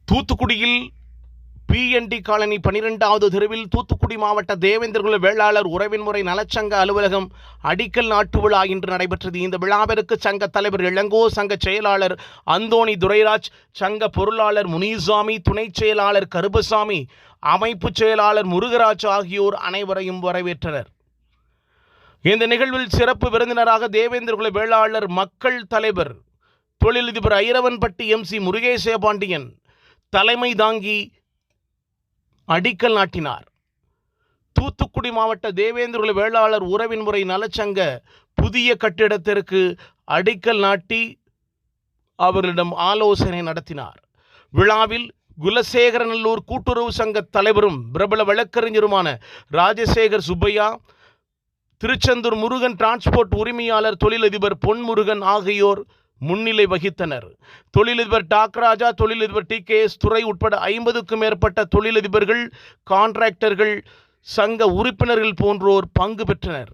தூத்துக்குடியில் PND colony 12வது தெருவில் தூத்துக்குடி மாவட்ட தேவேந்திரகுல வேளாளர் உறவின்முறை நலச்சங்க அலுவலகம் அடிக்கல் நாட்டு விழா இன்று நடைபெற்றது. இந்த விழாவிற்கு சங்க தலைவர் இளங்கோ, சங்க செயலாளர் அந்தோணி துரைராஜ், சங்க பொருளாளர் முனிசாமி, துணை செயலாளர் கருப்பசாமி, அமைப்பு செயலாளர் முருகராஜ் ஆகியோர் அனைவரையும் வரவேற்றனர். இந்த நிகழ்வில் சிறப்பு விருந்தினராக தேவேந்திரகுல வேளாளர் மக்கள் தலைவர் தொழிலதிபர் ஐரவன்பட்டி MC முருகேசபாண்டியன் தலைமை தாங்கி அடிக்கல் நாட்டினார். தூத்துக்குடி மாவட்ட தேவேந்திரகுல வேளாளர் உறவின்முறை நலச்சங்க புதிய கட்டிடத்திற்கு அடிக்கல் நாட்டி அவர்களிடம் ஆலோசனை நடத்தினார். விழாவில் குலசேகரநல்லூர் கூட்டுறவு சங்க தலைவரும் பிரபல வழக்கறிஞருமான ராஜசேகர் சுப்பையா, திருச்செந்தூர் முருகன் டிரான்ஸ்போர்ட் உரிமையாளர் தொழிலதிபர் பொன்முருகன் ஆகியோர் முன்னிலை வகித்தனர். தொழிலதிபர் டாக்ராஜா, தொழிலதிபர் TKS துறை உட்பட 50க்கும் மேற்பட்ட தொழிலதிபர்கள், கான்ட்ராக்டர்கள், சங்க உறுப்பினர்கள் போன்றோர் பங்கு பெற்றனர்.